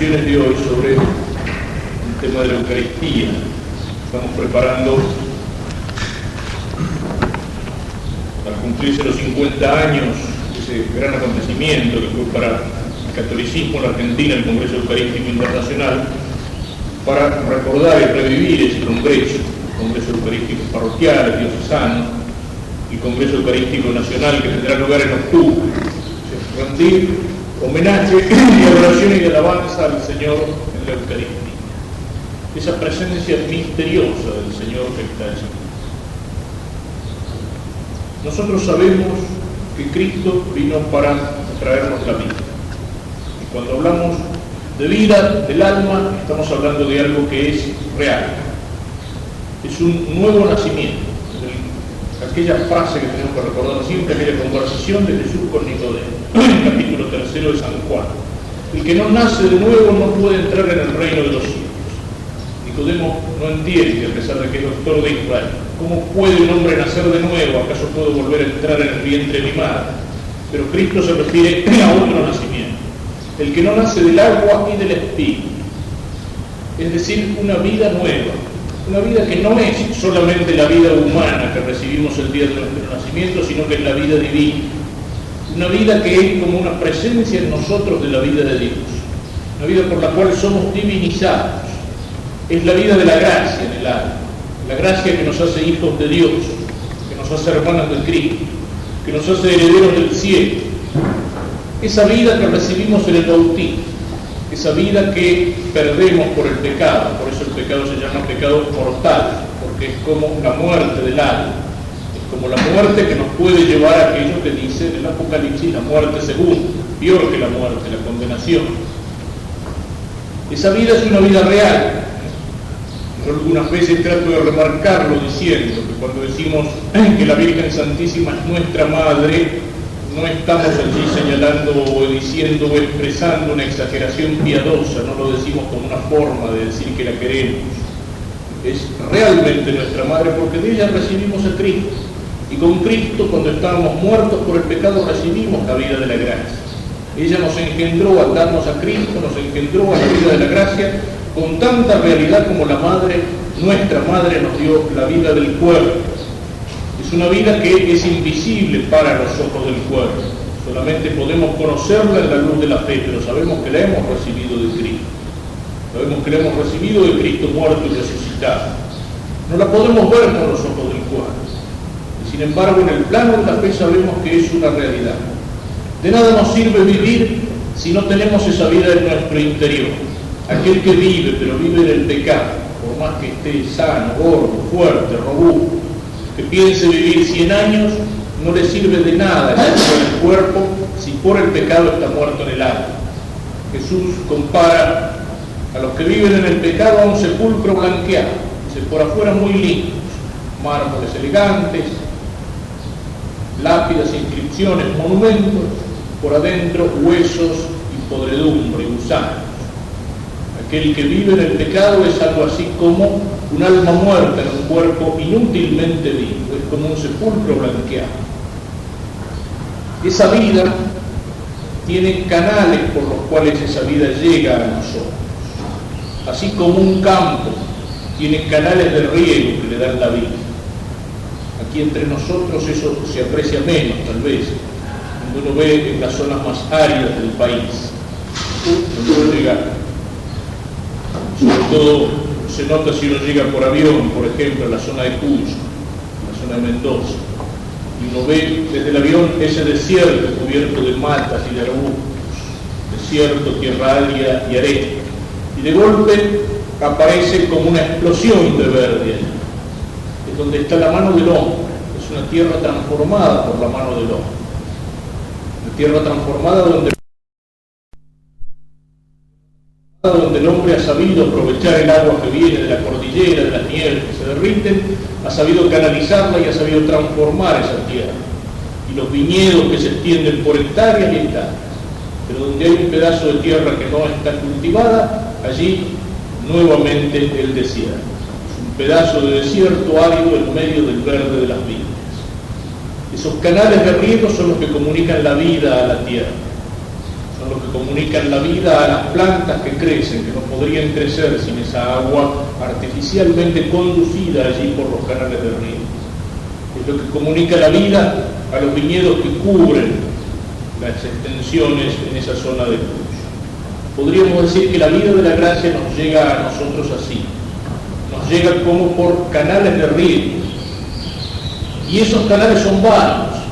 reflexiones de hoy sobre el tema de la Eucaristía. Estamos preparando para cumplirse los 50 años ese gran acontecimiento que fue para el catolicismo en la Argentina, el Congreso Eucarístico Internacional, para recordar y revivir ese congreso, el Congreso Eucarístico Parroquial, Diocesano, el Congreso Eucarístico Nacional que tendrá lugar en octubre. Rendir homenaje y adoración y alabanza al Señor en la Eucaristía. Esa presencia misteriosa del Señor que está allí. Nosotros sabemos que Cristo vino para traernos la vida. Y cuando hablamos de vida del alma, estamos hablando de algo que es real. Es un nuevo nacimiento. Aquella frase que tenemos que recordar siempre, aquella conversación de Jesús con Nicodemo, en el capítulo 3 de San Juan. El que no nace de nuevo no puede entrar en el reino de los cielos. Nicodemo no entiende, a pesar de que es doctor de Israel. ¿Cómo puede un hombre nacer de nuevo? ¿Acaso puedo volver a entrar en el vientre de mi madre? Pero Cristo se refiere a otro nacimiento. El que no nace del agua y del espíritu. Es decir, una vida nueva. Una vida que no es solamente la vida humana que recibimos el día de nuestro nacimiento, sino que es la vida divina. Una vida que es como una presencia en nosotros de la vida de Dios. Una vida por la cual somos divinizados. Es la vida de la gracia en el alma. La gracia que nos hace hijos de Dios, que nos hace hermanos de Cristo, que nos hace herederos del cielo. Esa vida que recibimos en el bautismo. Esa vida que perdemos por el pecado, por eso el pecado se llama pecado mortal, porque es como la muerte del alma, es como la muerte que nos puede llevar a aquello que dice en el Apocalipsis, la muerte segunda, peor que la muerte, la condenación. Esa vida es una vida real. Yo algunas veces trato de remarcarlo diciendo que cuando decimos que la Virgen Santísima es nuestra Madre, no estamos allí señalando o diciendo o expresando una exageración piadosa, no lo decimos como una forma de decir que la queremos. Es realmente nuestra Madre porque de ella recibimos a Cristo. Y con Cristo, cuando estábamos muertos por el pecado, recibimos la vida de la gracia. Ella nos engendró al darnos a Cristo, nos engendró a la vida de la gracia, con tanta realidad como la Madre, nuestra Madre, nos dio la vida del cuerpo. Es una vida que es invisible para los ojos del cuerpo. Solamente podemos conocerla en la luz de la fe, pero sabemos que la hemos recibido de Cristo. Sabemos que la hemos recibido de Cristo muerto y resucitado. No la podemos ver con los ojos del cuerpo. Y sin embargo, en el plano de la fe sabemos que es una realidad. De nada nos sirve vivir si no tenemos esa vida en nuestro interior. Aquel que vive, pero vive en el pecado, por más que esté sano, gordo, fuerte, robusto, que piense vivir 100 años, no le sirve de nada el cuerpo si por el pecado está muerto en el alma. Jesús compara a los que viven en el pecado a un sepulcro blanqueado, dice, por afuera muy limpios, mármoles elegantes, lápidas, inscripciones, monumentos, por adentro huesos y podredumbre, gusanos. Aquel que vive en el pecado es algo así como un alma muerta en un cuerpo inútilmente vivo, es como un sepulcro blanqueado. Esa vida tiene canales por los cuales esa vida llega a nosotros. Así como un campo tiene canales de riego que le dan la vida. Aquí entre nosotros eso se aprecia menos, tal vez, cuando uno ve en las zonas más áridas del país. Donde uno llega, sobre todo se nota si uno llega por avión, por ejemplo, a la zona de Cuyo, la zona de Mendoza, y uno ve desde el avión ese desierto cubierto de matas y de arbustos, desierto, tierra árida y arena, y de golpe aparece como una explosión de verde allí. Es donde está la mano del hombre, es una tierra transformada por la mano del hombre, una tierra transformada donde el hombre ha sabido aprovechar el agua que viene de la cordillera, de las nieves que se derriten, ha sabido canalizarla y ha sabido transformar esa tierra. Y los viñedos que se extienden por hectáreas y hectáreas. Pero donde hay un pedazo de tierra que no está cultivada, allí nuevamente el desierto. Es un pedazo de desierto árido en medio del verde de las viñas. Esos canales de riego son los que comunican la vida a la tierra. son los que comunican la vida a las plantas que crecen, que no podrían crecer sin esa agua artificialmente conducida allí por los canales del río. Es lo que comunica la vida a los viñedos que cubren las extensiones en esa zona de Cuyo. Podríamos decir que la vida de la gracia nos llega a nosotros así, nos llega como por canales de riego, y esos canales son varios,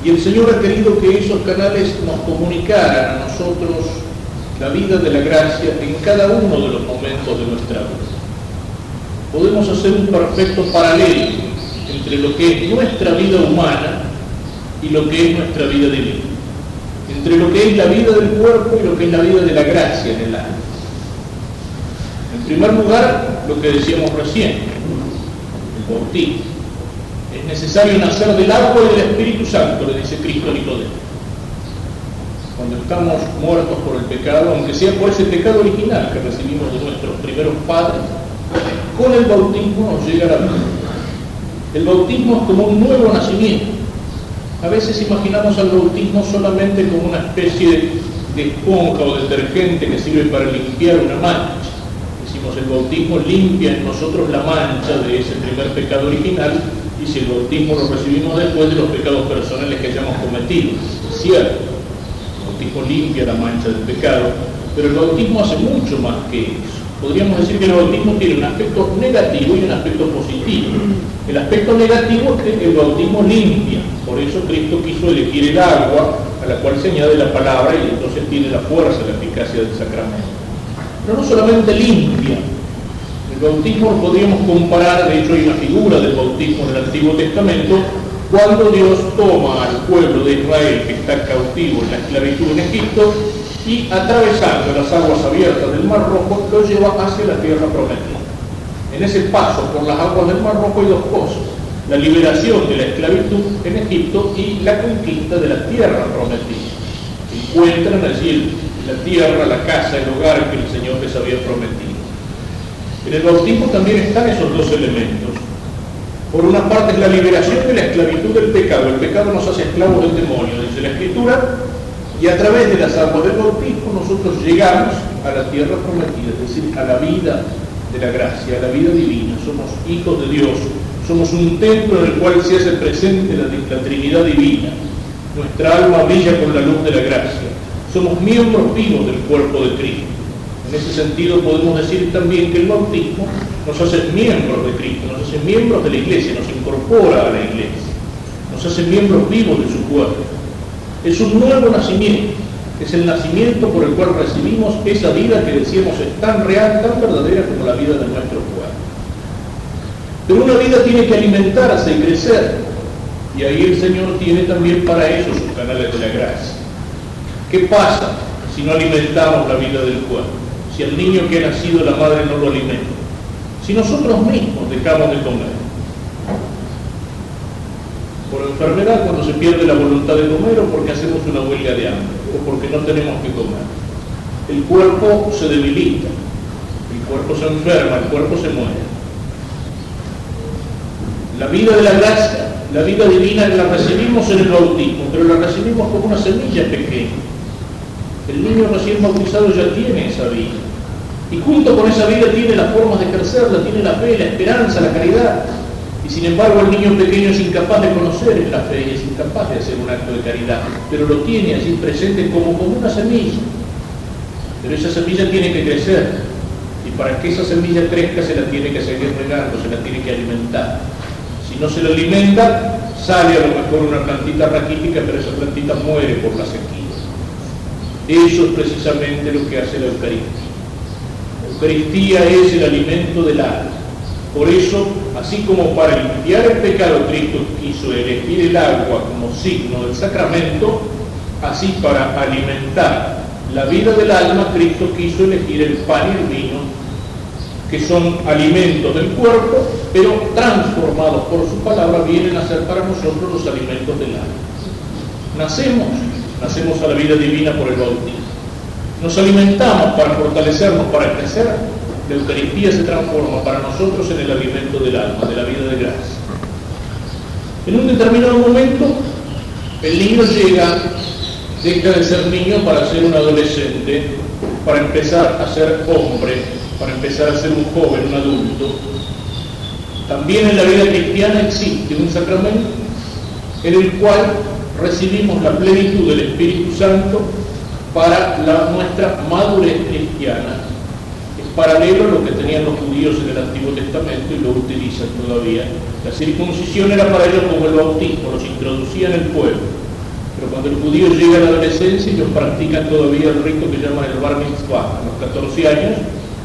y el Señor ha querido que esos canales nos comunicaran a nosotros la vida de la gracia en cada uno de los momentos de nuestra vida. Podemos hacer un perfecto paralelo entre lo que es nuestra vida humana y lo que es nuestra vida divina, entre lo que es la vida del cuerpo y lo que es la vida de la gracia en el alma. En primer lugar, lo que decíamos recién, el bautismo. Es necesario nacer del agua y del Espíritu Santo, le dice Cristo a Nicodemo. Cuando estamos muertos por el pecado, aunque sea por ese pecado original que recibimos de nuestros primeros padres, con el bautismo nos llega la vida. El bautismo es como un nuevo nacimiento. A veces imaginamos al bautismo solamente como una especie de esponja o detergente que sirve para limpiar una mancha. Decimos, el bautismo limpia en nosotros la mancha de ese primer pecado original, y si el bautismo lo recibimos después de los pecados personales que hayamos cometido. Es cierto, el bautismo limpia la mancha del pecado, pero el bautismo hace mucho más que eso. Podríamos decir que el bautismo tiene un aspecto negativo y un aspecto positivo. El aspecto negativo es que el bautismo limpia, por eso Cristo quiso elegir el agua, a la cual se añade la palabra, y entonces tiene la fuerza, la eficacia del sacramento. Pero no solamente limpia, el bautismo lo podríamos comparar, de hecho hay una figura del bautismo en el Antiguo Testamento, cuando Dios toma al pueblo de Israel que está cautivo en la esclavitud en Egipto, y atravesando las aguas abiertas del Mar Rojo, lo lleva hacia la tierra prometida. En ese paso por las aguas del Mar Rojo hay dos cosas: la liberación de la esclavitud en Egipto y la conquista de la tierra prometida. Encuentran allí la tierra, la casa, el hogar que el Señor les había prometido. En el bautismo también están esos dos elementos. Por una parte es la liberación de la esclavitud del pecado. El pecado nos hace esclavos del demonio, dice la Escritura, y a través de las aguas del bautismo nosotros llegamos a la tierra prometida, es decir, a la vida de la gracia, a la vida divina. Somos hijos de Dios, somos un templo en el cual se hace presente la Trinidad divina. Nuestra alma brilla con la luz de la gracia. Somos miembros vivos del cuerpo de Cristo. En ese sentido podemos decir también que el bautismo nos hace miembros de Cristo, nos hace miembros de la Iglesia, nos incorpora a la Iglesia, nos hace miembros vivos de su cuerpo. Es un nuevo nacimiento, es el nacimiento por el cual recibimos esa vida que decíamos es tan real, tan verdadera como la vida de nuestro cuerpo. Pero una vida tiene que alimentarse y crecer, y ahí el Señor tiene también para eso sus canales de la gracia. ¿Qué pasa si no alimentamos la vida del cuerpo? Si al niño que ha nacido la madre no lo alimenta, si nosotros mismos dejamos de comer, por enfermedad, cuando se pierde la voluntad de comer, o porque hacemos una huelga de hambre, o porque no tenemos que comer, el cuerpo se debilita, el cuerpo se enferma, el cuerpo se muere. La vida de la gracia, la vida divina, la recibimos en el bautismo, pero la recibimos como una semilla pequeña. El niño recién bautizado ya tiene esa vida, y junto con esa vida tiene las formas de crecerla, tiene la fe, la esperanza, la caridad, y sin embargo el niño pequeño es incapaz de conocer la fe y es incapaz de hacer un acto de caridad, pero lo tiene allí presente como una semilla. Pero esa semilla tiene que crecer, y para que esa semilla crezca se la tiene que seguir regando, se la tiene que alimentar. Si no se la alimenta, sale a lo mejor una plantita raquítica, pero esa plantita muere por la sequía. Eso es precisamente lo que hace la Eucaristía. La Eucaristía es el alimento del alma. Por eso, así como para limpiar el pecado Cristo quiso elegir el agua como signo del sacramento, así para alimentar la vida del alma Cristo quiso elegir el pan y el vino, que son alimentos del cuerpo, pero transformados por su palabra, vienen a ser para nosotros los alimentos del alma. Nacemos a la vida divina por el bautismo. Nos alimentamos para fortalecernos, para crecer. La Eucaristía se transforma para nosotros en el alimento del alma, de la vida de gracia. En un determinado momento, el niño llega deja de ser niño para ser un adolescente, para empezar a ser hombre, para empezar a ser un joven, un adulto. También en la vida cristiana existe un sacramento en el cual recibimos la plenitud del Espíritu Santo para nuestra madurez cristiana. Es paralelo a lo que tenían los judíos en el Antiguo Testamento y lo utilizan todavía. La circuncisión era para ellos como el bautismo, los introducían en el pueblo. Pero cuando el judío llega a la adolescencia, ellos practican todavía el rito que llaman el bar mitzvah, a los 14 años,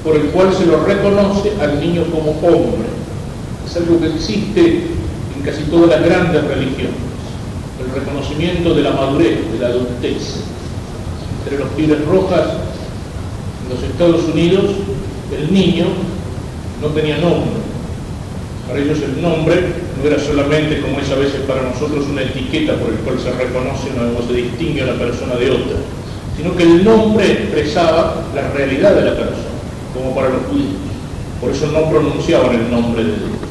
por el cual se lo reconoce al niño como hombre. Es algo que existe en casi todas las grandes religiones, el reconocimiento de la madurez, de la adultez. Entre los Pibes Rojas, en los Estados Unidos, el niño no tenía nombre. Para ellos el nombre no era solamente, como es a veces para nosotros, una etiqueta por el cual se reconoce o se distingue a una persona de otra, sino que el nombre expresaba la realidad de la persona, como para los judíos. Por eso no pronunciaban el nombre de Dios.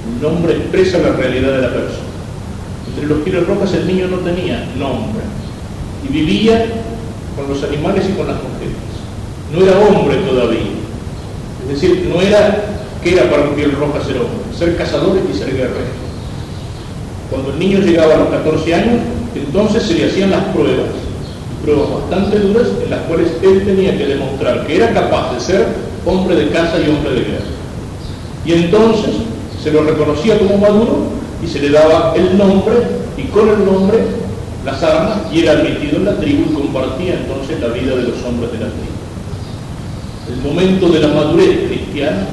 El nombre expresa la realidad de la persona. Entre los Pibes Rojas el niño no tenía nombre y vivía con los animales y con las mujeres. No era hombre todavía. Es decir, no era que era para un Piel Roja ser hombre, ser cazadores y ser guerreros. Cuando el niño llegaba a los 14 años, entonces se le hacían las pruebas bastante duras en las cuales él tenía que demostrar que era capaz de ser hombre de caza y hombre de guerra. Y entonces se lo reconocía como maduro y se le daba el nombre, y con el nombre las armas, y era admitido en la tribu y compartía entonces la vida de los hombres de la tribu. El momento de la madurez cristiana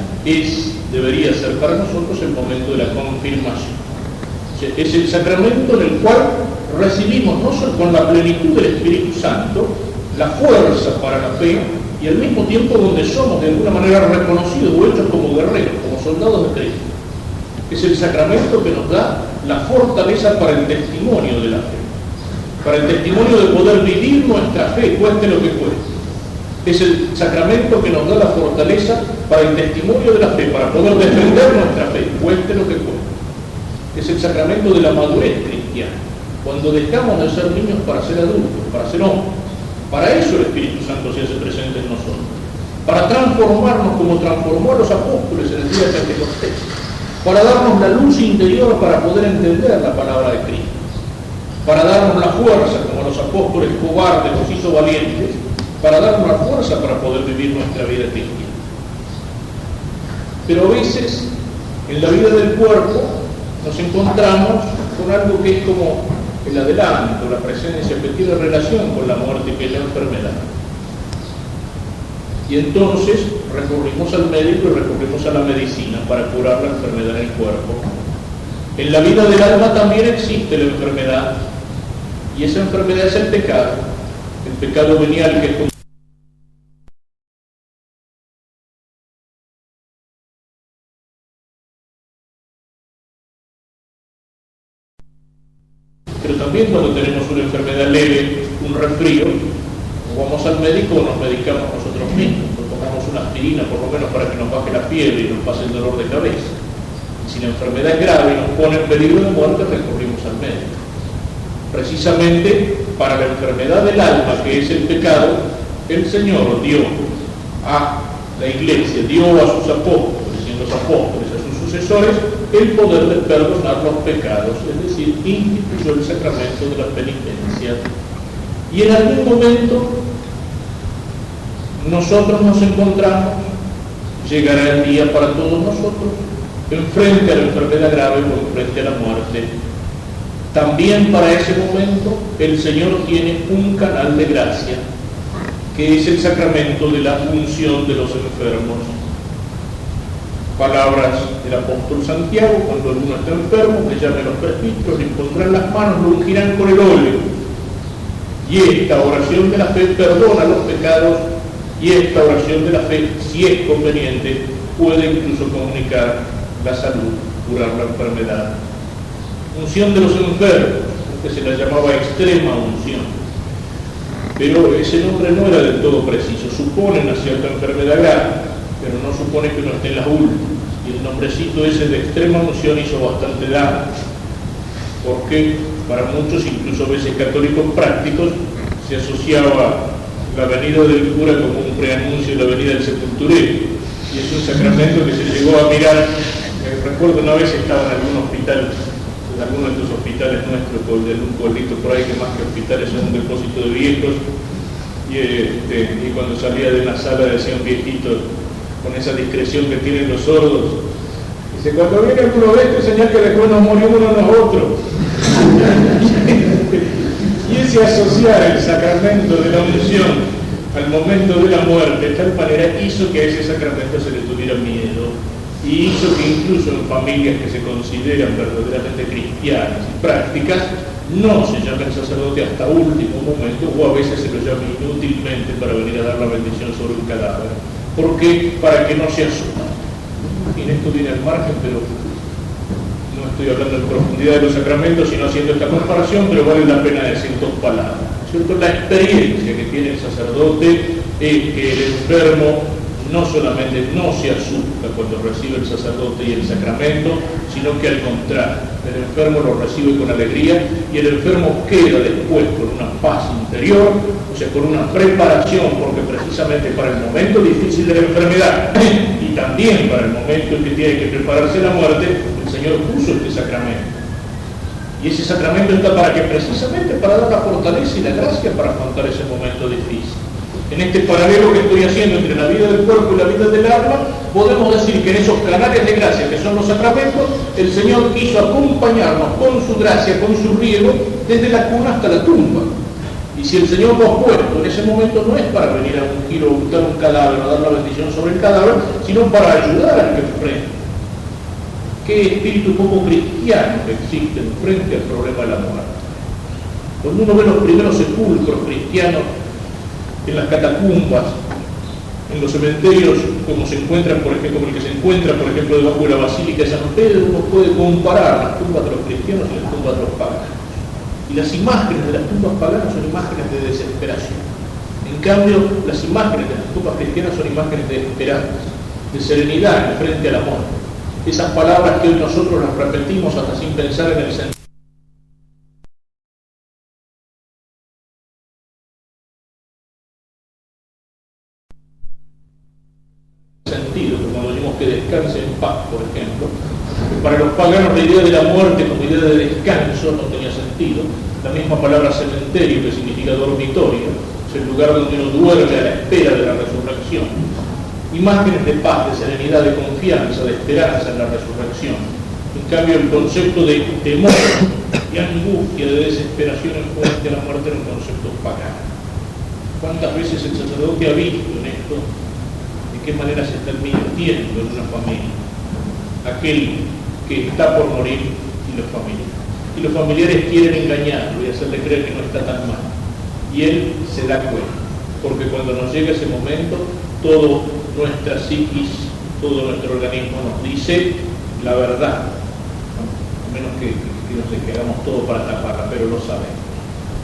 debería ser para nosotros el momento de la confirmación. O sea, es el sacramento en el cual recibimos no solo con la plenitud del Espíritu Santo la fuerza para la fe, y al mismo tiempo donde somos de alguna manera reconocidos o hechos como guerreros, como soldados de Cristo. Es el sacramento que nos da la fortaleza para el testimonio de la fe, para el testimonio de poder vivir nuestra fe, cueste lo que cueste. Es el sacramento que nos da la fortaleza para el testimonio de la fe, para poder defender nuestra fe, cueste lo que cueste. Es el sacramento de la madurez cristiana, cuando dejamos de ser niños para ser adultos, para ser hombres. Para eso el Espíritu Santo se hace presente en nosotros, para transformarnos como transformó a los apóstoles en el día de Pentecostés, para darnos la luz interior para poder entender la palabra de Cristo, para darnos la fuerza, como los apóstoles cobardes los hizo valientes, para darnos la fuerza para poder vivir nuestra vida cristiana. Pero a veces, en la vida del cuerpo, nos encontramos con algo que es como el adelanto, la presencia que tiene relación con la muerte, que es la enfermedad. Y entonces recurrimos al médico y recurrimos a la medicina para curar la enfermedad en el cuerpo. En la vida del alma también existe la enfermedad, y esa enfermedad es el pecado venial, que es como pero también cuando tenemos una enfermedad leve, un resfrío, o vamos al médico o nos medicamos nosotros mismos, o tomamos una aspirina por lo menos para que nos baje la fiebre y nos pase el dolor de cabeza. Y si la enfermedad es grave y nos pone en peligro de muerte, recurrimos al médico. Precisamente para la enfermedad del alma, que es el pecado, el Señor dio a la Iglesia, dio a sus apóstoles y a los apóstoles, a sus sucesores, el poder de perdonar los pecados, es decir, instituyó el sacramento de la penitencia. Y en algún momento nosotros nos encontramos, llegará el día para todos nosotros, enfrente a la enfermedad grave o enfrente a la muerte. También para ese momento el Señor tiene un canal de gracia, que es el sacramento de la unción de los enfermos. Palabras del apóstol Santiago: cuando alguno está enfermo, que llame a los presbíteros, le impondrán las manos, lo ungirán con el óleo. Y esta oración de la fe perdona los pecados, y esta oración de la fe, si es conveniente, puede incluso comunicar la salud, curar la enfermedad. Unción de los enfermos, que se la llamaba extrema unción. Pero ese nombre no era del todo preciso, supone una cierta enfermedad grave, pero no supone que uno esté en las últimas. Y el nombrecito ese de extrema unción hizo bastante daño. porque para muchos, incluso a veces católicos prácticos, se asociaba la venida del cura como un preanuncio de la venida del sepulturero, y es un sacramento que se llegó a mirar. Recuerdo una vez estaba en algún hospital, en alguno de estos hospitales nuestros, de un pueblito por ahí que más que hospitales son un depósito de viejos, y cuando salía de una sala decía un viejito con esa discreción que tienen los sordos, dice: cuando viene uno de estos, señal que después nos morimos uno a nosotros. Y ese asociar el sacramento de la unción al momento de la muerte de tal manera hizo que a ese sacramento se le tuviera miedo, y hizo que incluso en familias que se consideran verdaderamente cristianas y prácticas no se llame el sacerdote hasta último momento, o a veces se lo llame inútilmente para venir a dar la bendición sobre un cadáver. ¿Por qué? Para que no se asuma. Y en esto viene al margen, pero no estoy hablando en profundidad de los sacramentos, sino haciendo esta comparación, pero vale la pena decir dos palabras. ¿Cierto? La experiencia que tiene el sacerdote es que el enfermo no solamente no se asusta cuando recibe el sacerdote y el sacramento, sino que al contrario, el enfermo lo recibe con alegría, y el enfermo queda después con una paz interior, o sea, con una preparación, porque precisamente para el momento difícil de la enfermedad y también para el momento en que tiene que prepararse la muerte, el Señor puso este sacramento. Y ese sacramento está para que, precisamente para dar la fortaleza y la gracia para afrontar ese momento difícil. En este paralelo que estoy haciendo entre la vida del cuerpo y la vida del alma, podemos decir que en esos canales de gracia que son los sacramentos, el Señor quiso acompañarnos con su gracia, con su riego, desde la cuna hasta la tumba. Y si el Señor nos ha puesto en ese momento, no es para venir a ungir o untar un cadáver o dar la bendición sobre el cadáver, sino para ayudar al que enfrenta. Qué espíritu poco cristiano que existe frente al problema de la muerte. Cuando uno ve los primeros sepulcros cristianos en las catacumbas, en los cementerios, como se encuentran, por ejemplo, como el que se encuentra, por ejemplo, debajo de la Basílica de San Pedro, uno puede comparar las tumbas de los cristianos y las tumbas de los paganos. Y las imágenes de las tumbas paganas son imágenes de desesperación. En cambio, las imágenes de las tumbas cristianas son imágenes de esperanza, de serenidad frente a la muerte. Esas palabras que hoy nosotros las repetimos hasta sin pensar en el sentido, como decimos que descanse en paz, por ejemplo. Para los paganos la idea de la muerte como idea de descanso no tenía sentido. La misma palabra cementerio, que significa dormitorio, es el lugar donde uno duerme a la espera de la resurrección. Imágenes de paz, de serenidad, de confianza, de esperanza en la resurrección. En cambio, el concepto de temor, de angustia, de desesperación en frente a la muerte era un concepto pagano. ¿Cuántas veces el sacerdote ha visto en esto de qué manera se está mintiendo en una familia? Aquel que está por morir y los familiares. Y los familiares quieren engañarlo y hacerle creer que no está tan mal. Y él se da cuenta, porque cuando nos llega ese momento, todo nuestra psiquis, todo nuestro organismo nos dice la verdad, a menos que no sé, que hagamos todo para taparla, pero lo sabemos.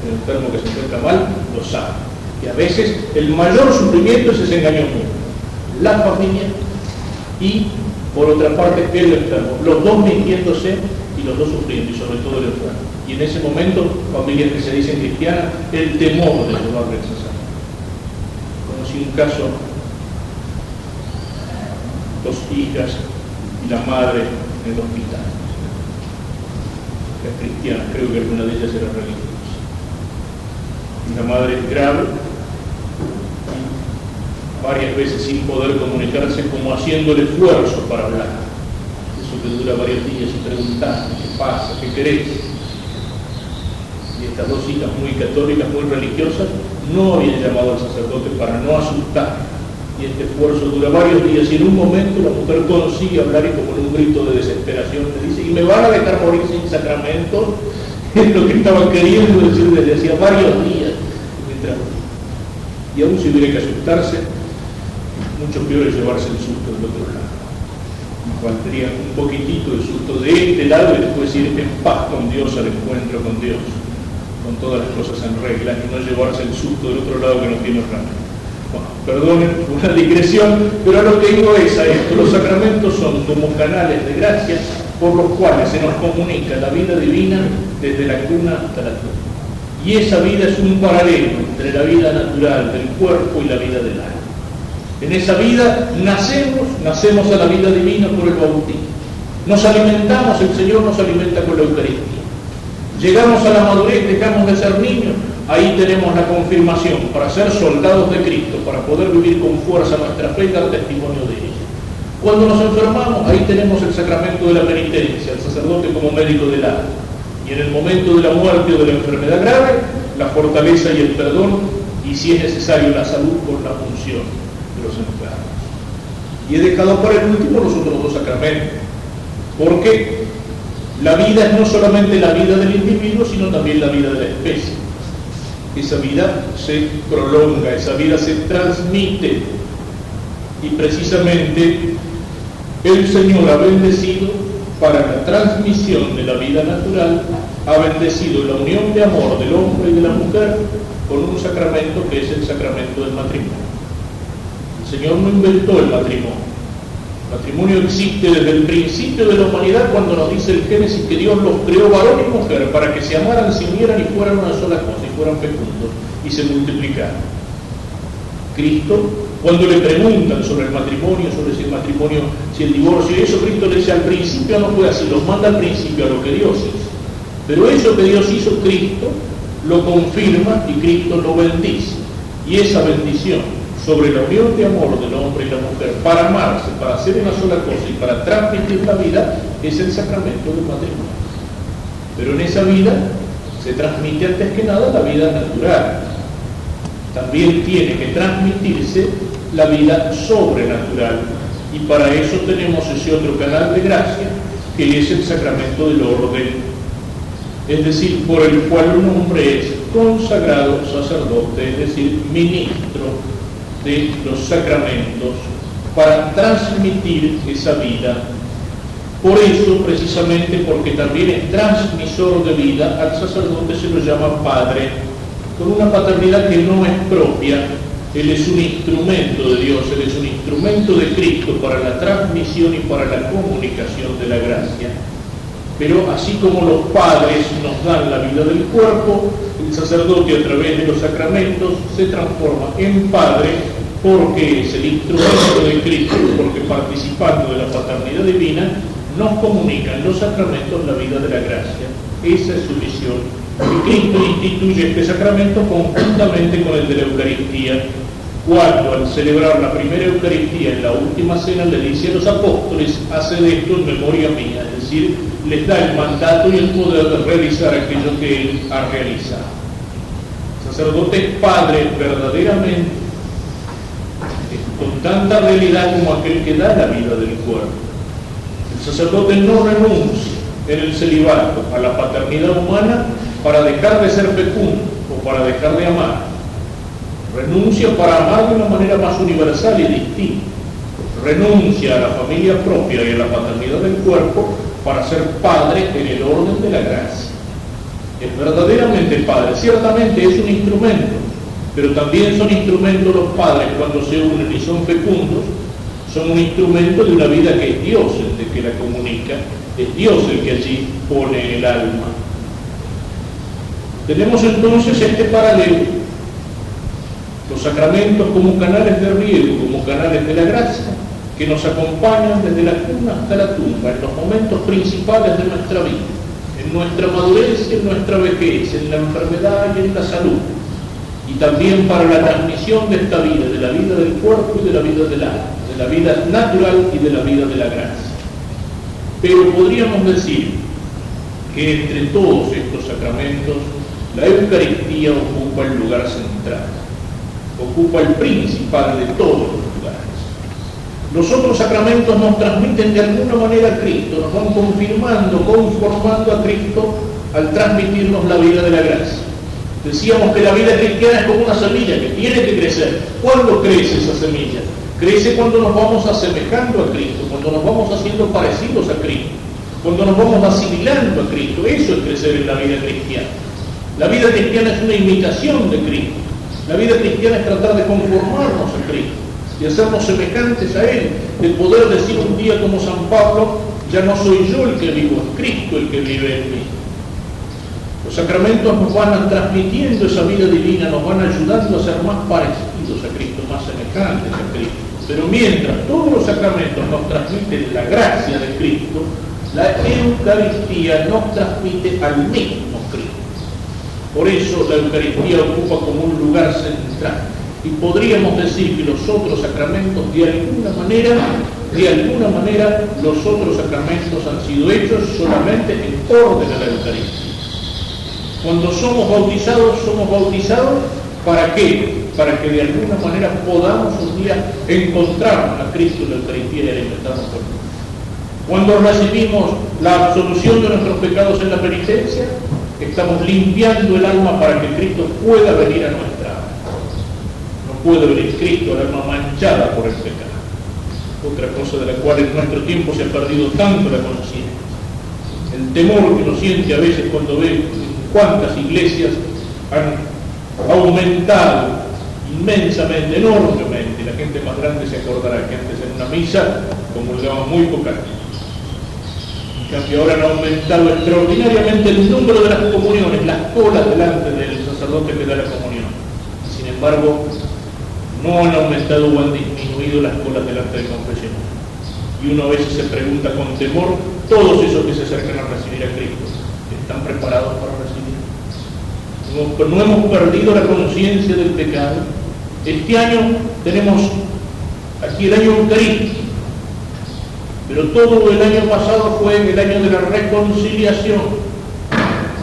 El enfermo que se encuentra mal lo sabe, y a veces el mayor sufrimiento es ese engaño mutuo, la familia y por otra parte el enfermo, los dos mintiéndose y los dos sufriendo, y sobre todo el enfermo. Y en ese momento, familias que se dicen cristianas, el temor de llevarle el sacerdote. Conocí un caso, dos hijas y la madre en el hospital, que es cristiana, creo que alguna de ellas era religiosa, y la madre es grave, varias veces sin poder comunicarse, como haciendo el esfuerzo para hablar, eso que dura varios días, y preguntando qué pasa, qué querés. Y estas dos hijas muy católicas, muy religiosas, no habían llamado al sacerdote para no asustar. Y este esfuerzo dura varios días, y en un momento la mujer consigue hablar, y como en un grito de desesperación le dice: ¿y me van a dejar morir sin sacramento? Es lo que estaban queriendo decir desde hacía varios días. Y aún si hubiera que asustarse, mucho peor es llevarse el susto del otro lado. Valdría un poquitito de susto de este lado y después ir en paz con Dios al encuentro con Dios, con todas las cosas en regla, y no llevarse el susto del otro lado que no tiene remedio. Bueno, perdonen una digresión, pero a lo que digo es a esto: los sacramentos son como canales de gracia por los cuales se nos comunica la vida divina desde la cuna hasta la tumba. Y esa vida es un paralelo entre la vida natural del cuerpo y la vida del alma. En esa vida nacemos a la vida divina por el bautismo. Nos alimentamos, el Señor nos alimenta con la Eucaristía. Llegamos a la madurez, dejamos de ser niños, ahí tenemos la confirmación para ser soldados de Cristo, para poder vivir con fuerza nuestra fe y dar testimonio de ella. Cuando nos enfermamos, ahí tenemos el sacramento de la penitencia, el sacerdote como médico del alma. Y en el momento de la muerte o de la enfermedad grave, la fortaleza y el perdón, y si es necesario la salud con la unción de los enfermos. Y he dejado para el último los otros dos sacramentos, porque la vida es no solamente la vida del individuo, sino también la vida de la especie. Esa vida se prolonga, esa vida se transmite, y precisamente el Señor ha bendecido para la transmisión de la vida natural, ha bendecido la unión de amor del hombre y de la mujer con un sacramento que es el sacramento del matrimonio. El Señor no inventó el matrimonio. El matrimonio existe desde el principio de la humanidad, cuando nos dice el Génesis que Dios los creó varón y mujer para que se amaran, se unieran y fueran una sola cosa, y fueran fecundos y se multiplicaran. Cristo, cuando le preguntan sobre el matrimonio, sobre si el matrimonio, si el divorcio, y eso, Cristo le dice: al principio no fue así, los manda al principio a lo que Dios hizo. Pero eso que Dios hizo, Cristo lo confirma y Cristo lo bendice. Y esa bendición sobre la unión de amor del hombre y la mujer, para amarse, para hacer una sola cosa y para transmitir la vida, es el sacramento del matrimonio. Pero en esa vida se transmite antes que nada la vida natural. También tiene que transmitirse la vida sobrenatural, y para eso tenemos ese otro canal de gracia, que es el sacramento del orden, es decir, por el cual un hombre es consagrado sacerdote, es decir, ministro de los sacramentos, para transmitir esa vida. Por eso, precisamente porque también es transmisor de vida, al sacerdote se lo llama padre, con una paternidad que no es propia. Él es un instrumento de Dios, Él es un instrumento de Cristo para la transmisión y para la comunicación de la gracia. Pero así como los padres nos dan la vida del cuerpo, el sacerdote, a través de los sacramentos, se transforma en padre, porque es el instrumento de Cristo, porque participando de la paternidad divina nos comunican los sacramentos la vida de la gracia. Esa es su misión. Y Cristo instituye este sacramento conjuntamente con el de la Eucaristía, cuando al celebrar la primera Eucaristía en la última cena le dice a los apóstoles: haced esto en memoria mía, es decir, les da el mandato y el poder de realizar aquello que Él ha realizado. El sacerdote es padre verdaderamente, con tanta realidad como aquel que da la vida del cuerpo. El sacerdote no renuncia en el celibato a la paternidad humana para dejar de ser fecundo o para dejar de amar. Renuncia para amar de una manera más universal y distinta. Renuncia a la familia propia y a la paternidad del cuerpo para ser padre en el orden de la gracia. Es verdaderamente padre. Ciertamente es un instrumento, pero también son instrumentos los padres cuando se unen y son fecundos. Son un instrumento de una vida que es Dios el que la comunica, es Dios el que allí pone el alma. Tenemos entonces este paralelo: los sacramentos como canales de riego, como canales de la gracia, que nos acompañan desde la cuna hasta la tumba, en los momentos principales de nuestra vida, en nuestra madurez y en nuestra vejez, en la enfermedad y en la salud, y también para la transmisión de esta vida, de la vida del cuerpo y de la vida del alma, de la vida natural y de la vida de la gracia. Pero podríamos decir que entre todos estos sacramentos, la Eucaristía ocupa el lugar central, ocupa el principal de todos los lugares. Los otros sacramentos nos transmiten de alguna manera a Cristo, nos van confirmando, conformando a Cristo al transmitirnos la vida de la gracia. Decíamos que la vida cristiana es como una semilla que tiene que crecer. ¿Cuándo crece esa semilla? Crece cuando nos vamos asemejando a Cristo, cuando nos vamos haciendo parecidos a Cristo, cuando nos vamos asimilando a Cristo. Eso es crecer en la vida cristiana. La vida cristiana es una imitación de Cristo. La vida cristiana es tratar de conformarnos a Cristo y hacernos semejantes a Él, de poder decir un día como San Pablo: Ya no soy yo el que vivo, es Cristo el que vive en mí. Los sacramentos nos van transmitiendo esa vida divina, nos van ayudando a ser más parecidos a Cristo, más semejantes a Cristo. Pero mientras todos los sacramentos nos transmiten la gracia de Cristo, la Eucaristía nos transmite al mismo Cristo. Por eso la Eucaristía ocupa como un lugar central. Y podríamos decir que los otros sacramentos, de alguna manera, los otros sacramentos han sido hechos solamente en orden a la Eucaristía. Cuando somos bautizados ¿para qué? Para que de alguna manera podamos un día encontrarnos a Cristo en la Eucaristía y alimentarnos por Él. Cuando recibimos la absolución de nuestros pecados en la penitencia, estamos limpiando el alma para que Cristo pueda venir a nuestra alma. No puede venir Cristo al alma manchada por el pecado. Otra cosa de la cual en nuestro tiempo se ha perdido tanto la conciencia. El temor que uno siente a veces cuando ve cuántas iglesias han aumentado inmensamente, enormemente. La gente más grande se acordará que antes en una misa comulgaban muy poca gente. En cambio ahora han aumentado extraordinariamente el número de las comuniones, las colas delante del sacerdote que da la comunión. Sin embargo, no han aumentado o han disminuido las colas delante del confesionario. Y uno a veces se pregunta con temor, todos esos que se acercan a recibir a Cristo, ¿están preparados para recibir? No hemos perdido la conciencia del pecado. Este año tenemos aquí el año eucarístico, pero todo el año pasado fue el año de la reconciliación.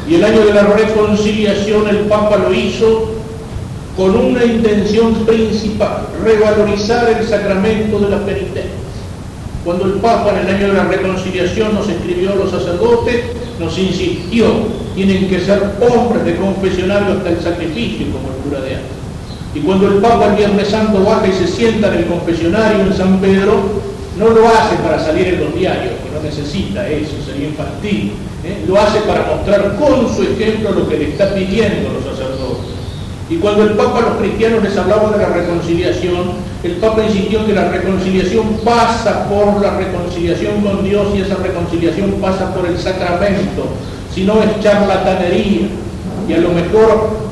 Y el año de la reconciliación el Papa lo hizo con una intención principal: revalorizar el sacramento de la penitencia. Cuando el Papa en el año de la reconciliación nos escribió a los sacerdotes, nos insistió: tienen que ser hombres de confesionario hasta el sacrificio, como el cura de antes. Y cuando el Papa el Viernes Santo baja y se sienta en el confesionario en San Pedro, no lo hace para salir en los diarios, que no necesita eso, sería infantil. Lo hace para mostrar con su ejemplo lo que le está pidiendo a los sacerdotes. Y cuando el Papa a los cristianos les hablaba de la reconciliación, el Papa insistió que la reconciliación pasa por la reconciliación con Dios, y esa reconciliación pasa por el sacramento, si no es charlatanería. Y a lo mejor,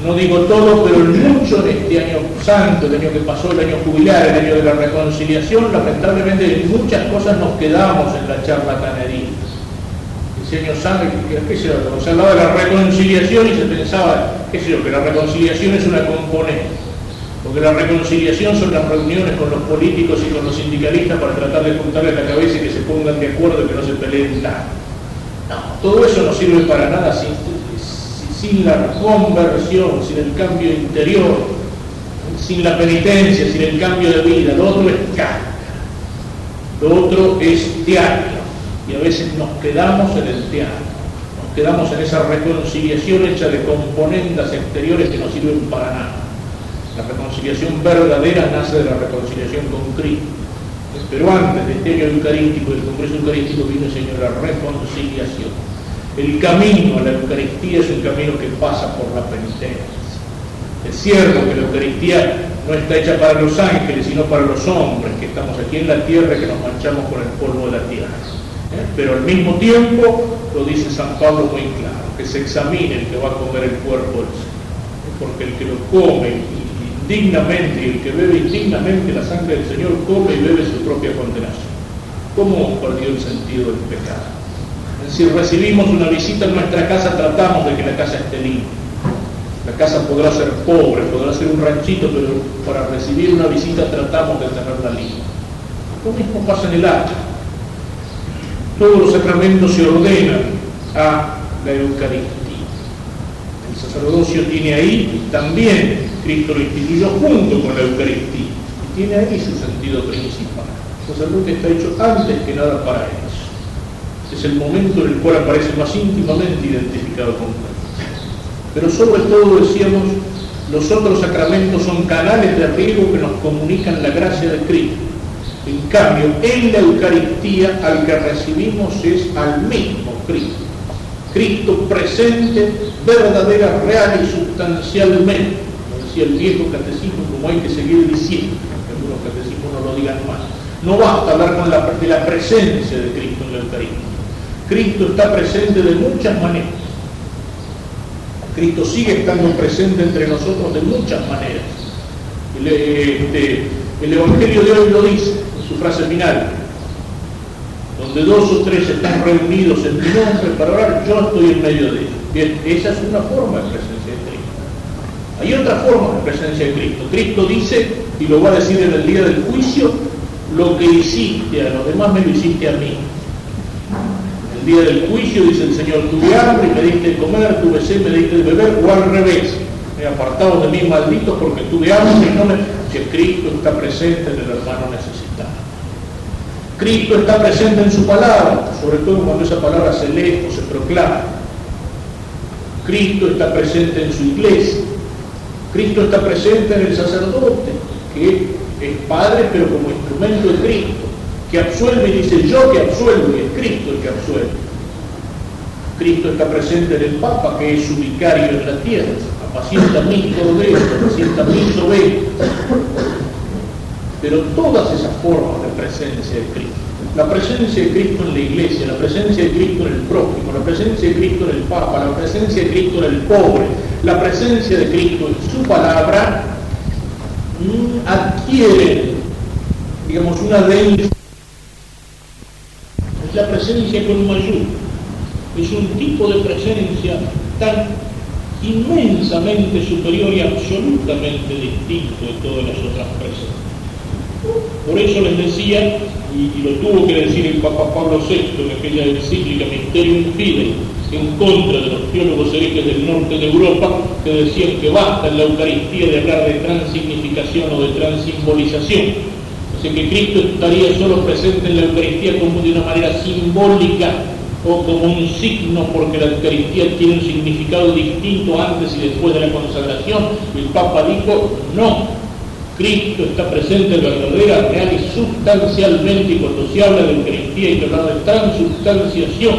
no digo todo, pero mucho de este año santo, el año que pasó, el año jubilar, el año de la reconciliación, lamentablemente en muchas cosas nos quedamos en la charlatanería. Ese año santo, se hablaba de la reconciliación y se pensaba, que la reconciliación es una componente, porque la reconciliación son las reuniones con los políticos y con los sindicalistas para tratar de juntarles la cabeza y que se pongan de acuerdo y que no se peleen nada. No, todo eso no sirve para nada sin la conversión, sin el cambio interior, sin la penitencia, sin el cambio de vida. Lo otro es cáscara, lo otro es teatro, y a veces nos quedamos en el teatro, nos quedamos en esa reconciliación hecha de componentes exteriores que no sirven para nada. La reconciliación verdadera nace de la reconciliación con Cristo. Pero antes de este año eucarístico, del Congreso Eucarístico, vino el Señor la reconciliación. El camino a la Eucaristía es un camino que pasa por la penitencia. Es cierto que la Eucaristía no está hecha para los ángeles, sino para los hombres, que estamos aquí en la tierra, que nos manchamos con el polvo de la tierra. Pero al mismo tiempo, lo dice San Pablo muy claro, que se examine el que va a comer el cuerpo del Señor. Porque el que lo come indignamente y el que bebe indignamente la sangre del Señor, come y bebe su propia condenación. ¿Cómo hemos perdido el sentido del pecado? Si recibimos una visita en nuestra casa, tratamos de que la casa esté limpia. La casa podrá ser pobre, podrá ser un ranchito, pero para recibir una visita tratamos de tenerla limpia. Lo mismo pasa en el alma. Todos los sacramentos se ordenan a la Eucaristía. El sacerdocio tiene ahí también, Cristo lo instituyó junto con la Eucaristía, y tiene ahí su sentido principal. El sacerdote está hecho antes que nada para eso. Es el momento en el cual aparece más íntimamente identificado con Cristo. Pero sobre todo, decíamos, los otros sacramentos son canales de riego que nos comunican la gracia de Cristo. En cambio, en la Eucaristía, al que recibimos es al mismo Cristo. Cristo presente, verdadera, real y sustancialmente. Como decía el viejo catecismo, como hay que seguir diciendo, que algunos catecismos no lo digan más. No basta hablar de la presencia de Cristo en la Eucaristía. Cristo está presente de muchas maneras. Cristo sigue estando presente entre nosotros de muchas maneras. El Evangelio de hoy lo dice en su frase final: donde 2 o 3 están reunidos en mi nombre para orar, yo estoy en medio de ellos. Bien, esa es una forma de presencia de Cristo. Hay otra forma de presencia de Cristo. Cristo dice, y lo va a decir en el día del juicio: lo que hiciste a los demás me lo hiciste a mí. El día del juicio, dice el Señor, tuve hambre y me diste de comer, tuve sed y me diste de beber, o al revés, me he apartado de mí, maldito, porque tuve hambre y no me... Si Cristo está presente en el hermano necesitado. Cristo está presente en su palabra, sobre todo cuando esa palabra se lee o se proclama. Cristo está presente en su iglesia. Cristo está presente en el sacerdote, que es Padre, pero como instrumento de Cristo, que absuelve y dice, yo que absuelvo, y es Cristo el que absuelve. Cristo está presente en el Papa, que es su vicario en la tierra, apacienta 1000 corderos, apacienta 1000 ovejas. Pero todas esas formas de presencia de Cristo, la presencia de Cristo en la iglesia, la presencia de Cristo en el prójimo, la presencia de Cristo en el Papa, la presencia de Cristo en el pobre, la presencia de Cristo en su palabra, adquieren, digamos, una densidad. Es la presencia con mayúscula. Es un tipo de presencia tan inmensamente superior y absolutamente distinto de todas las otras presencias. Por eso les decía, y lo tuvo que decir el Papa Pablo VI en aquella encíclica Mysterium Fidei, en contra de los teólogos herejes del norte de Europa, que decían que basta en la Eucaristía de hablar de transignificación o de transimbolización. O sea que Cristo estaría solo presente en la Eucaristía como de una manera simbólica o como un signo, porque la Eucaristía tiene un significado distinto antes y después de la consagración. El Papa dijo, no. Cristo está presente verdadera, real y sustancialmente, y cuando se habla de Eucaristía hay que hablar de transubstanciación,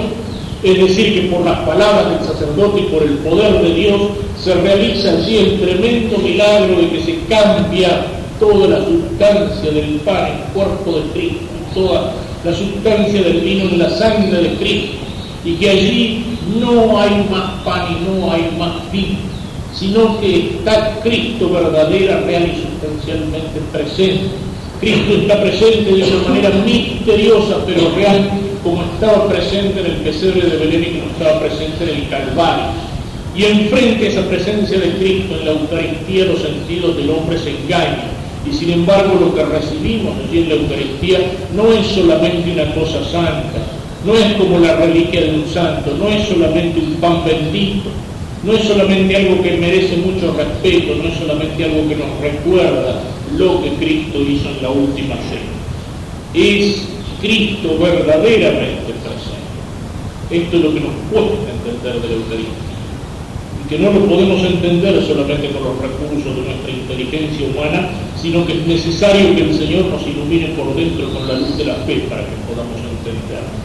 es decir, que por las palabras del sacerdote y por el poder de Dios se realiza allí el tremendo milagro de que se cambia toda la sustancia del pan en cuerpo de Cristo, toda la sustancia del vino en la sangre de Cristo, y que allí no hay más pan y no hay más vino, sino que está Cristo verdadera, real y sustancialmente presente. Cristo está presente de una manera misteriosa pero real, como estaba presente en el pesebre de Belén y como estaba presente en el Calvario. Y enfrente a esa presencia de Cristo en la Eucaristía los sentidos del hombre se engañan. Y sin embargo lo que recibimos allí en la Eucaristía no es solamente una cosa santa, no es como la reliquia de un santo, no es solamente un pan bendito, no es solamente algo que merece mucho respeto, no es solamente algo que nos recuerda lo que Cristo hizo en la última cena. Es Cristo verdaderamente presente. Esto es lo que nos cuesta entender de la Eucaristía. Y que no lo podemos entender solamente con los recursos de nuestra inteligencia humana, sino que es necesario que el Señor nos ilumine por dentro con la luz de la fe para que podamos entender.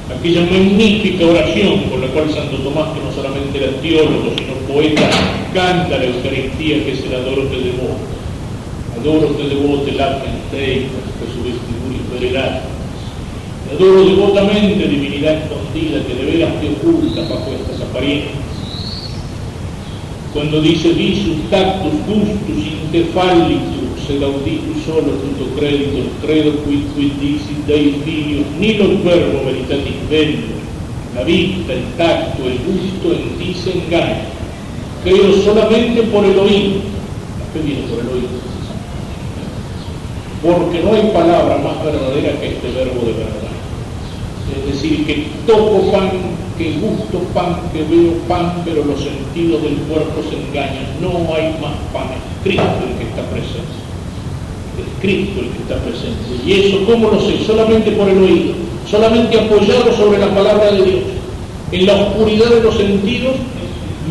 Aquella magnífica oración con la cual Santo Tomás, que no solamente era teólogo, sino poeta, canta la Eucaristía, que es el Adoro te devote. Adoro te devote l'Argen Tei, que su vestibuli venerari. Adoro devotamente, divinidad escondida, que de veras te oculta bajo estas apariencias. Cuando dice visus tactus gustus intefallitus sed auditus solo tutto creditor credo quid dixit Dei Filius nihil verbo veritatis vento. La vista, el tacto, el gusto en ti se engaña. Creo solamente por el oído. La fe viene por el oído, porque no hay palabra más verdadera que este verbo de verdad. Es decir, que toco pan, que gusto pan, que veo pan, pero los sentidos del cuerpo se engañan. No hay más pan, es Cristo el que está presente. Es Cristo el que está presente. Y eso, ¿cómo lo sé? Solamente por el oído, solamente apoyado sobre la palabra de Dios. En la oscuridad de los sentidos,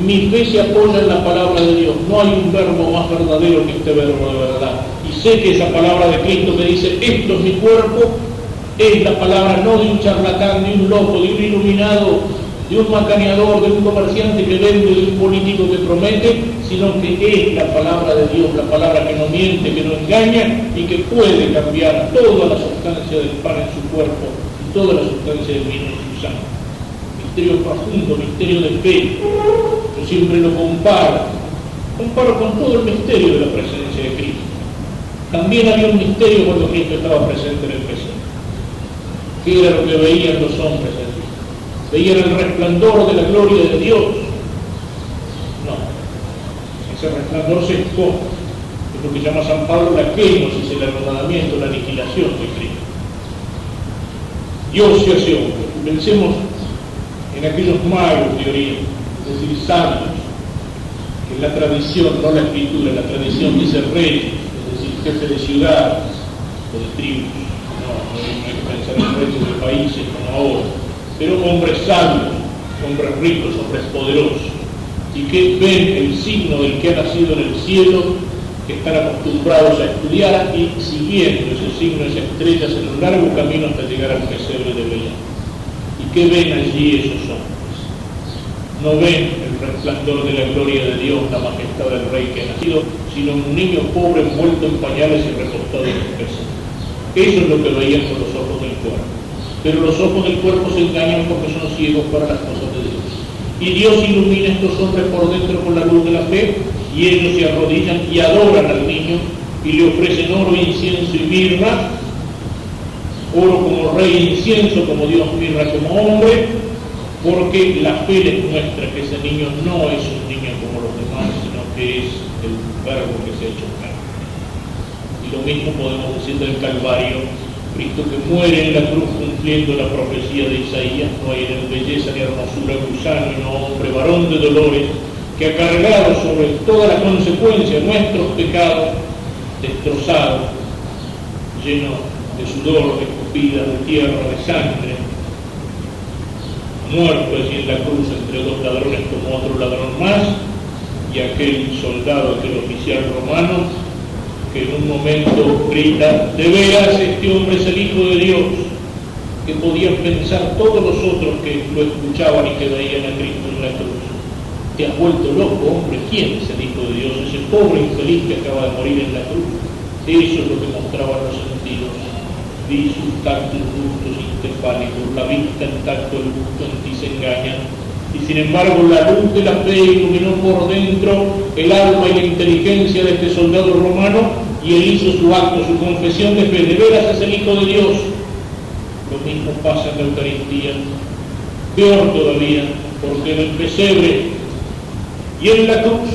mi fe se apoya en la palabra de Dios. No hay un verbo más verdadero que este verbo de verdad. Y sé que esa palabra de Cristo que dice, esto es mi cuerpo, es la palabra no de un charlatán, de un loco, de un iluminado de un macaneador, de un comerciante que vende, de un político que promete, sino que es la palabra de Dios, la palabra que no miente, que no engaña y que puede cambiar toda la sustancia del pan en su cuerpo y toda la sustancia del vino en su sangre. Misterio profundo, misterio de fe. Yo siempre lo comparo con todo el misterio de la presencia de Cristo. También había un misterio cuando Cristo estaba presente en el presente. ¿Qué era lo que veían los hombres allí? ¿Veían el resplandor de la gloria de Dios? No. Ese resplandor se esconde. Es lo que llama San Pablo la kenosis, el anonadamiento, la aniquilación de Cristo. Dios se hace hombre. Pensemos en aquellos magos de Oriente, es decir, sabios, que en la tradición, no la escritura, la tradición dice reyes, es decir, jefe de ciudades o de tribus. No hay que pensar en reyes de países como ahora, pero hombres sabios, hombres ricos, hombres poderosos, y que ven el signo del que ha nacido en el cielo, que están acostumbrados a estudiar y siguiendo ese signo, esas estrellas en un largo camino hasta llegar al pesebre de Belén. ¿Y qué ven allí esos hombres? No ven el resplandor de la gloria de Dios, la majestad del Rey que ha nacido, sino un niño pobre envuelto en pañales y recostado en un pesebre. Eso es lo que veían con los ojos del cuerpo. Pero los ojos del cuerpo se engañan porque son ciegos para las cosas de Dios. Y Dios ilumina a estos hombres por dentro con la luz de la fe, y ellos se arrodillan y adoran al niño y le ofrecen oro, incienso y mirra, oro como rey, incienso como Dios, mirra como hombre, porque la fe les muestra que ese niño no es un niño como los demás, sino que es el verbo que se ha hecho carne. Y lo mismo podemos decir del Calvario, Cristo que muere en la cruz cumpliendo la profecía de Isaías, no hay en belleza ni hermosura gusano y no hombre, varón de dolores, que ha cargado sobre toda la consecuencia nuestros pecados, destrozado, lleno de sudor, de escupidas, de tierra, de sangre, muerto allí en la cruz entre dos ladrones como otro ladrón más, y aquel soldado, aquel oficial romano, que en un momento grita: de veras este hombre es el Hijo de Dios. Que podían pensar todos los otros que lo escuchaban y que veían a Cristo en la cruz: te has vuelto loco, hombre, ¿quién es el Hijo de Dios? Ese pobre infeliz que acaba de morir en la cruz. Eso es lo que mostraban los sentidos: visus, tactus, gustos, intempálicos. La vista, el tacto, el gusto en ti se engañan. Y sin embargo la luz de la fe iluminó por dentro el alma y la inteligencia de este soldado romano, y él hizo su acto, su confesión de fe: de veras es el Hijo de Dios. Lo mismo pasa en la Eucaristía, peor todavía, porque en el pesebre y en la cruz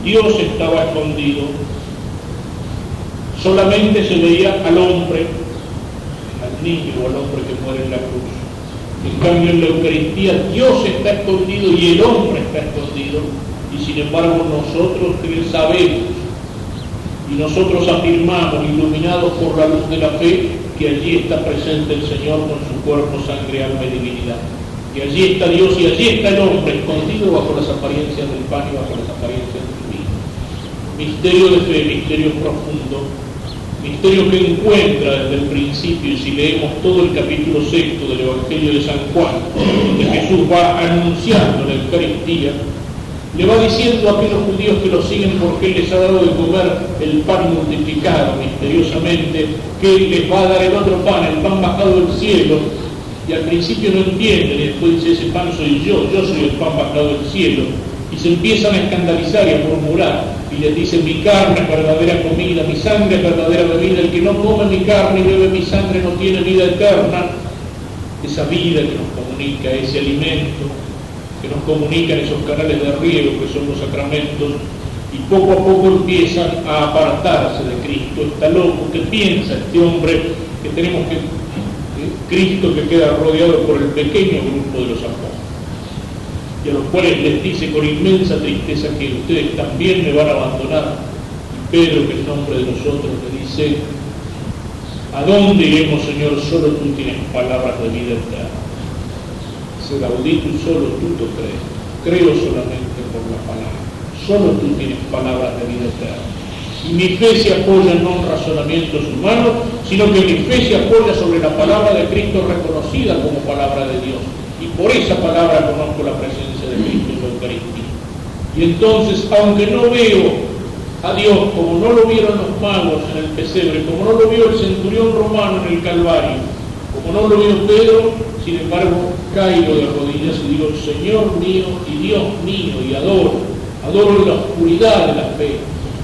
Dios estaba escondido. Solamente se veía al hombre, al niño o al hombre que muere en la cruz. En cambio en la Eucaristía Dios está escondido y el hombre está escondido, y sin embargo nosotros que sabemos y nosotros afirmamos, iluminados por la luz de la fe, que allí está presente el Señor con su cuerpo, sangre, alma y divinidad. Y allí está Dios y allí está el hombre escondido bajo las apariencias del pan y bajo las apariencias del vino. Misterio de fe, misterio profundo, misterio que encuentra desde el principio, y si leemos todo el capítulo 6 del Evangelio de San Juan, donde Jesús va anunciando la Eucaristía, le va diciendo a aquellos judíos que lo siguen porque Él les ha dado de comer el pan multiplicado misteriosamente, que Él les va a dar el otro pan, el pan bajado del cielo. Y al principio no entienden, y después dice: ese pan soy yo soy el pan bajado del cielo. Y se empiezan a escandalizar y a murmurar, y les dice: mi carne es verdadera comida, mi sangre es verdadera bebida, el que no come mi carne y bebe mi sangre no tiene vida eterna. Esa vida que nos comunica, ese alimento que nos comunican esos canales de riego que son los sacramentos, y poco a poco empiezan a apartarse de Cristo. Está loco, que piensa este hombre que tenemos que Cristo que queda rodeado por el pequeño grupo de los apóstoles, y a los cuales les dice con inmensa tristeza que ustedes también me van a abandonar. Y Pedro, que es nombre de nosotros, le dice: ¿a dónde iremos, Señor? Solo tú tienes palabras de vida eterna. Dice Auditus, solo tú te crees. Creo solamente por la palabra. Solo tú tienes palabras de vida eterna. Y mi fe se apoya no en razonamientos humanos, sino que mi fe se apoya sobre la palabra de Cristo reconocida como palabra de Dios. y por esa palabra conozco la presencia de Cristo en la Eucaristía. Y entonces, aunque no veo a Dios como no lo vieron los magos en el pesebre, como no lo vio el centurión romano en el Calvario, como no lo vio Pedro, sin embargo caigo de rodillas y digo, Señor mío y Dios mío, y adoro en la oscuridad de la fe.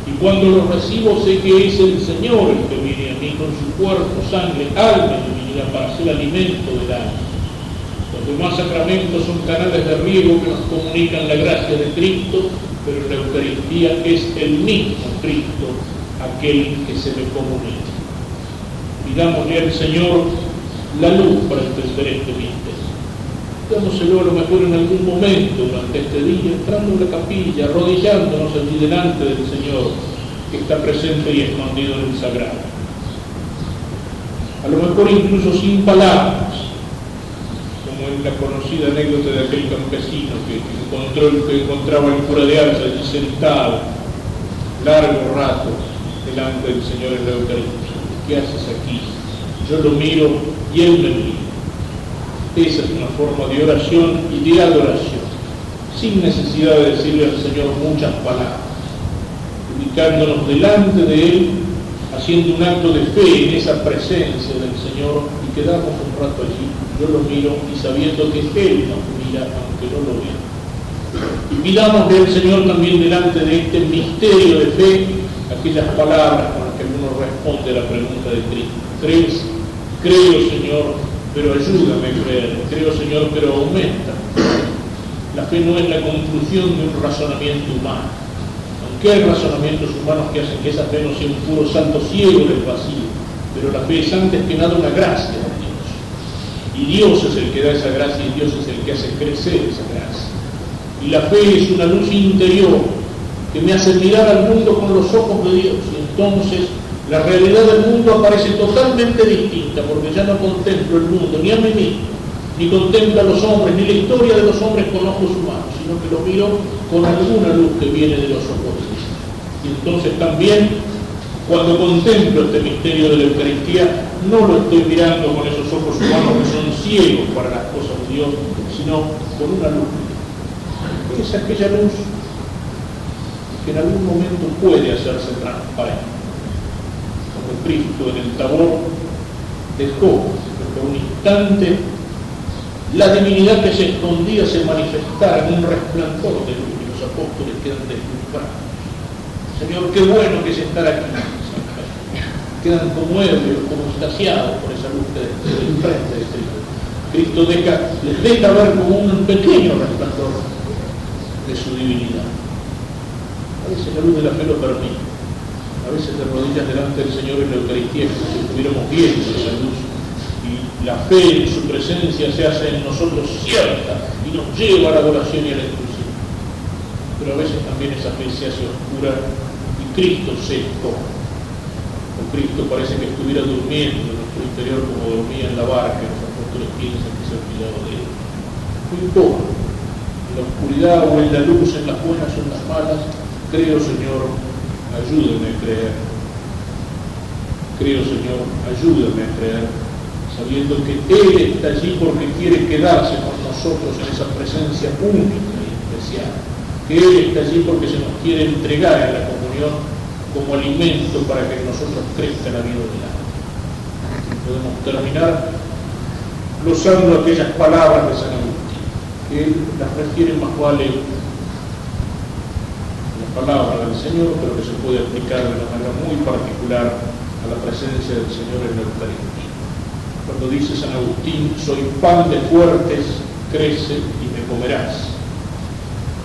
Y cuando lo recibo sé que es el Señor el que viene a mí con su cuerpo, sangre, alma y divinidad para ser alimento del alma. Los demás sacramentos son canales de riego que nos comunican la gracia de Cristo, pero la Eucaristía es el mismo Cristo, aquel que se le comunica. Pidámosle al Señor la luz para entender este misterio. Pidámoselo a lo mejor en algún momento durante este día, entrando en la capilla, arrodillándonos allí delante del Señor, que está presente y escondido en el sagrado. A lo mejor incluso sin palabras, como en la conocida anécdota de aquel campesino que encontraba el cura de Alza allí sentado largo rato delante del Señor en la Eucaristía. ¿Qué haces aquí? Yo lo miro y Él me mira. Esa es una forma de oración y de adoración, sin necesidad de decirle al Señor muchas palabras, ubicándonos delante de Él, haciendo un acto de fe en esa presencia del Señor, y quedamos un rato allí. Yo lo miro y sabiendo que Él nos mira aunque no lo vea. Y pidámosle al Señor también delante de este misterio de fe aquellas palabras con las que uno responde a la pregunta de Cristo. ¿Crees? Creo, Señor, pero ayúdame a creer. Creo, Señor, pero aumenta. La fe no es la conclusión de un razonamiento humano. Aunque hay razonamientos humanos que hacen que esa fe no sea un puro salto ciego del vacío, pero la fe es antes que nada una gracia de Dios. Y Dios es el que da esa gracia y Dios es el que hace crecer esa gracia. Y la fe es una luz interior que me hace mirar al mundo con los ojos de Dios. Y entonces la realidad del mundo aparece totalmente distinta, porque ya no contemplo el mundo, ni a mí mismo, ni contemplo a los hombres, ni la historia de los hombres con ojos humanos, sino que lo miro con alguna luz que viene de los ojos de Dios. Y entonces también, cuando contemplo este misterio de la Eucaristía, no lo estoy mirando con esos ojos humanos que son ciegos para las cosas de Dios, sino con una luz. Es aquella luz que en algún momento puede hacerse transparente. Como Cristo en el Tabor dejó por un instante la divinidad que se escondía se manifestara en un resplandor de luz y los apóstoles quedan deslumbrados. Señor, qué bueno que es estar aquí. Quedan como ebrios, como extasiados por esa luz que enfrente de Cristo. Les deja ver como un pequeño resplandor de su divinidad. A veces la luz de la fe lo permite. A veces de rodillas delante del Señor en la Eucaristía, como si estuviéramos viendo esa luz. Y la fe en su presencia se hace en nosotros cierta y nos lleva a la adoración y a la inclusión. Pero a veces también esa fe se hace oscura y Cristo se esconde. O Cristo parece que estuviera durmiendo en nuestro interior como dormía en la barca, y los apóstoles piensan que se ha olvidado de él. No importa, en la oscuridad o en la luz, en las buenas o en las malas, creo, Señor, ayúdame a creer. Creo, Señor, ayúdame a creer, sabiendo que Él está allí porque quiere quedarse con nosotros en esa presencia única y especial. Que Él está allí porque se nos quiere entregar en la comunión como alimento para que en nosotros crezca la vida del alma. Podemos terminar glosando aquellas palabras de San Agustín, que él las refiere más vale la palabra del Señor, pero que se puede aplicar de una manera muy particular a la presencia del Señor en la Eucaristía. Cuando dice San Agustín, soy pan de fuertes, crece y me comerás.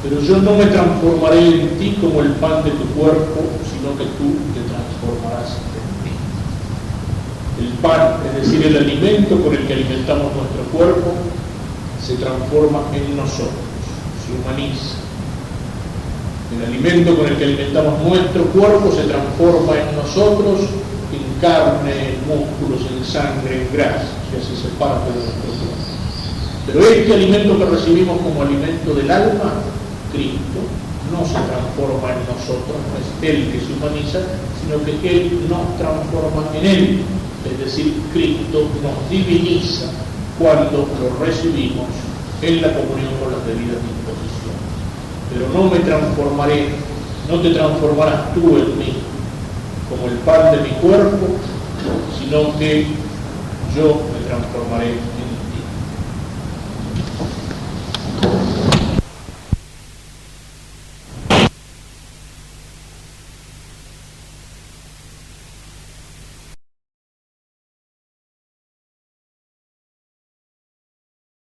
Pero yo no me transformaré en ti como el pan de tu cuerpo, sino que tú te transformarás en mí. El pan, es decir, el alimento con el que alimentamos nuestro cuerpo, se transforma en nosotros, se humaniza. El alimento con el que alimentamos nuestro cuerpo se transforma en nosotros, en carne, en músculos, en sangre, en grasa, y así se parte de nuestro cuerpo. Pero este alimento que recibimos como alimento del alma, Cristo, no se transforma en nosotros, no es Él que se humaniza, sino que Él nos transforma en Él. Es decir, Cristo nos diviniza cuando lo recibimos en la comunión con las debidas disposiciones. Pero no me transformaré, no te transformarás tú en mí como el pan de mi cuerpo, sino que yo me transformaré